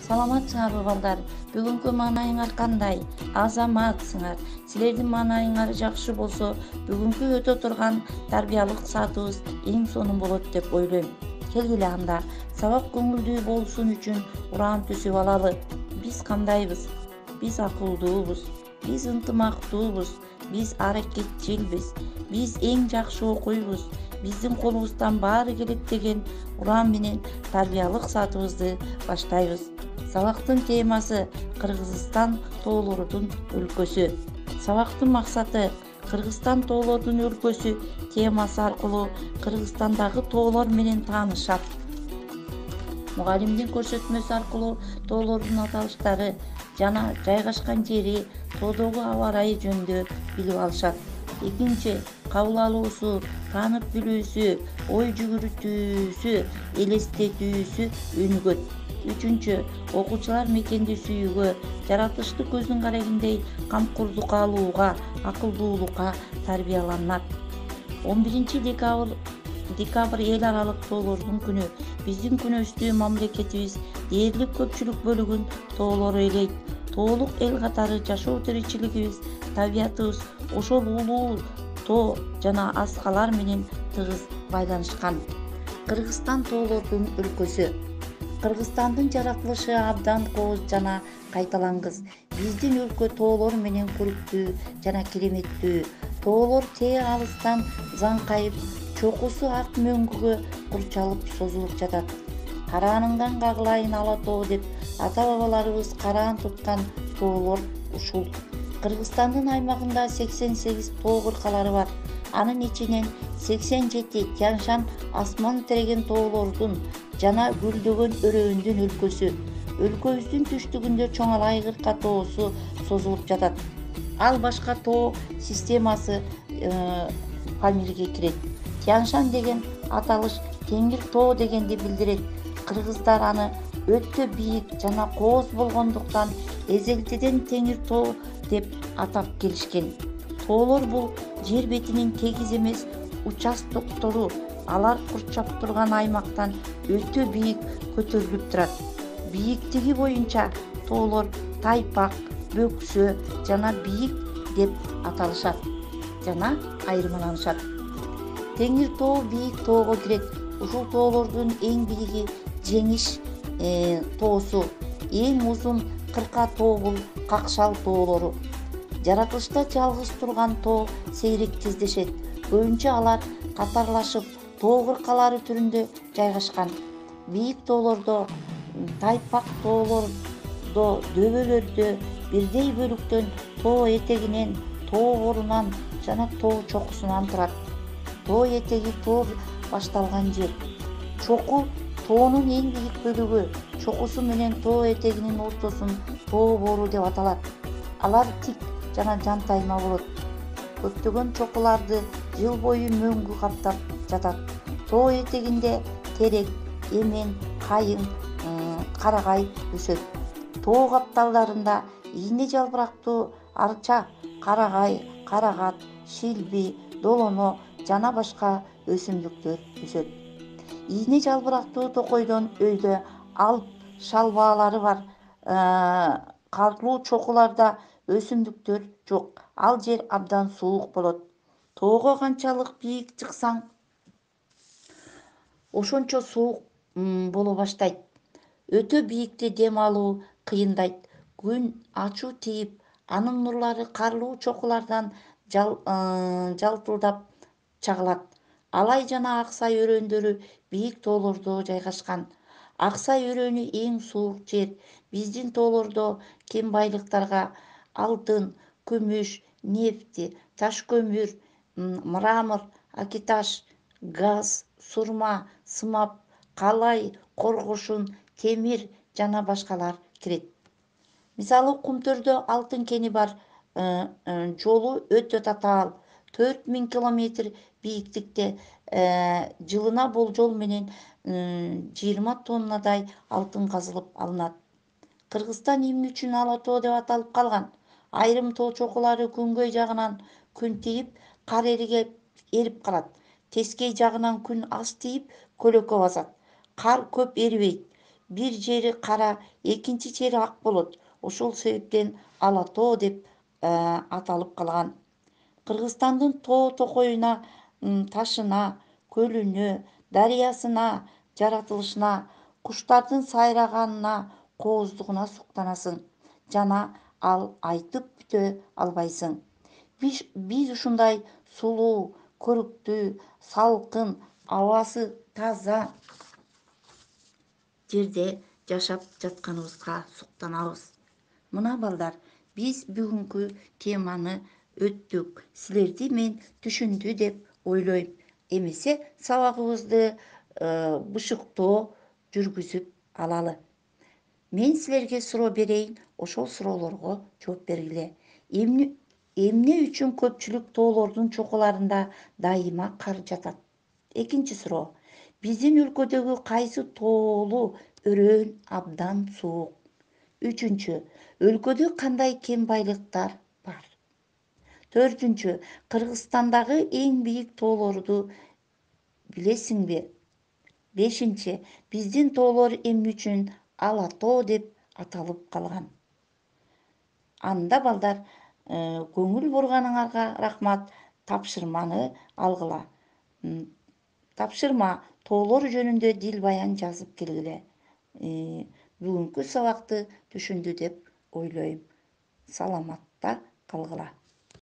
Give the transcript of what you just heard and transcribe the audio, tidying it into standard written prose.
Саламатсыңарбы балдар? Бүгүнкү маанайыңар кандай? Азаматсыңар. Силердин маанайыңар жакшы болсо, бүгүнкү өтө турган тарбиялык саатыбыз эң сонун болот деп ойлойм. Келгиле анда, сабак көңүлдүү болушун үчүн ураан түзүп алалы. Биз кандайбыз? Биз акылдуубуз, биз ынтымактуубуз, биз аракетчилбиз, биз эң жакшы окуйбуз, биздин колубуздан баары келет деген ураан менен тарбиялык саатыбызды баштайбыз. Сабактын темасы Кыргызстан тоолорунун өлкөсү. Сабактын максаты Кыргызстан тоолорунун өлкөсү темасы аркылуу Кыргызстандагы тоолор менен таанышат. Мугалимдин көрсөтмөсү аркылуу тоолордун аталыштары жана жайгашкан жери, тоодогу аба ырайы жөнүндө билип алышат. Экинчи, кабыл алуусу, таанып билүүсү, ой жүгүртүүсү, элестетүүсү өнүгөт. Үчүнчү, окуучулар мекенди сүйүүгө, жаратылышты көздүн карегиндей камкордукка алууга, акылдуулукка тарбияланат. 11 декабрь эл аралык тоолордун күнү. Биздин күнөөбүздү мамлекетибиз дээрлик көпчүлүк бөлүгүн тоолор ээлейт. Тоолук эл катары жашоо тиричилигибиз, табиятыбыз ошол улуу тоо жана аскалар менен тыгыз байланышкан. Кыргызстан тоолордун өлкөсү. Кыргызстандын жаратылышы абдан кооз жана кайталангыс. Биздин өлкө тоолор менен көрктүү жана кереметтүү. Тоолор тээ алыстан заңкайып, чокусу ак мөңгүгө курчалып созулуп жатат. Карааныңдан кагылайын ала тоо деп ата-бабаларыбыз караан туткан тоолор ушул. Кыргызстандын аймагында 88 тоо кыркалары бар. Анын ичинен 87 Тянь-Шань асман тиреген тоолордун жана гүлдөгөн өрөөндүн өлкөсү. Өлкөбүздүн түштүгүндө Чоңалай кырка тоосу созулуп жатат. Ал башка тоо системасы фамилияга кирет. Тянь-Шань деген аталыш Теңир тоо дегенди билдирет. Кыргыздар аны өтө бийик жана кооз болгондуктан эзелтеден Теңир тоо деп атап келишкен. Тоолор бул жер бетинин тегиз эмес участоктору. Алар курчап турган аймактан өтө бийик көтөрүлүп турат. Бийиктиги боюнча тоолор тайпак, бөксө жана бийик деп аталышат жана айырмаланышат. Теңир тоо бийик тоого кирет. Ушул тоолордун эң бийиги Жеңиш тоосу. Эң узун кырка тоо бул Какшал тоолору. Жаратылышта жалгыз турган тоо сейрек кездешет. Көбүнчө алар катарлашып тоо кыркалары түрүндө жайгашкан. Бийик тоолордо, тайпак тоолордо, дөбөлөрдө бирдей бөлүктөн тоо этегинен, тоо борунан жана тоо чокусунан турат. Тоо этеги тоо башталган жер. Чоку тоонун эң бийик бөлүгү. Чокусу менен тоо этегинин ортосун тоо бору деп аталат. Алар тик жана жантайма болот. Көптөгөн чокуларды жыл бою мөңгү каптап жатат. Тоо этегинде терек, эмен, кайың, карагай өсөт. Тоо капталдарында ийне жалбырактуу арча, карагай, карагат, шилби, долоно жана башка өсүмдүктөр өсөт. Ийне жалбырактуу токойдон өйдө алп шалбаалары бар. Карлуу чокуларда өсүмдүктөр жок. Ал жер абдан суук болот. Тоого канчалык бийик чыксаң, ошончо суук боло баштайт. Өтө бийикте дем алуу кыйындайт. Күн ачуу тийип, анын нурлары карлуу чокулардан жалтылдап чагылат. Алай жана Аксай өрөөндөрү бийик тоолордо жайгашкан. Аксай өрөөнү эң суук жер. Биздин тоолордо кен байлыктарга алтын, күмүш, нефти, таш көмүр, мрамор, акиташ, газ, сурма, сымап, калай, коргошун, темир жана башкалар кирет. Мисалы, Кумтөрдө алтын кени бар. Жолу өтө татаал, 4000 километр бийиктикте. Жылына болжол менен 20 тоннадай алтын казылып алынат. Кыргызстан эмне үчүн ала тоо деп аталып калган? Айрым тоо чокулары күнгөй жагынан күн тийип, кар эрип калат. Тескей жагынан күн аз тийип, көлөкө басат. Кар көп эрибейт. бир жери кара, экинчи жери ак болот. Ошол себептен Ала тоо деп аталып калган. Кыргызстандын тоо токоюна, ташына, көлүнө, дарыясына, жаратылышына, куштардын сайраганына, кооздугуна суктанасың жана ал айтып бүтө албайсың. Биз ушундай сулуу, көрүктүү, салкын, абасы таза жерде жашап жатканыбызга суктанабыз. Мына балдар, биз бүгүнкү теманы өттүк. Силерди мен түшүндү деп ойлойм. Эмесе сабагыбызды бышыктоо жүргүзүп алалы. Мен силерге суроо берейин, ошол суроолорго жооп бергиле. Эмне үчүн көпчүлүк тоолордун чокуларында дайыма кар жатат? Экинчи суроо. Биздин өлкөдөгү кайсы тоолуу өрөөн абдан суук? Үчүнчү. Өлкөдө кандай кен байлыктар бар? Төртүнчү. Кыргызстандагы эң бийик тоолорду билесиңби? Бешинчи. Биздин тоолор эмне үчүн Ала тоо деп аталып калган? Анда балдар, көңүл бурганыңарга рахмат. Тапшырманы алгыла. Тапшырма тоолор жөнүндө дил баян жазып келгиле. Бүгүнкү сабакты түшүндү деп ойлойм. Саламатта калгыла.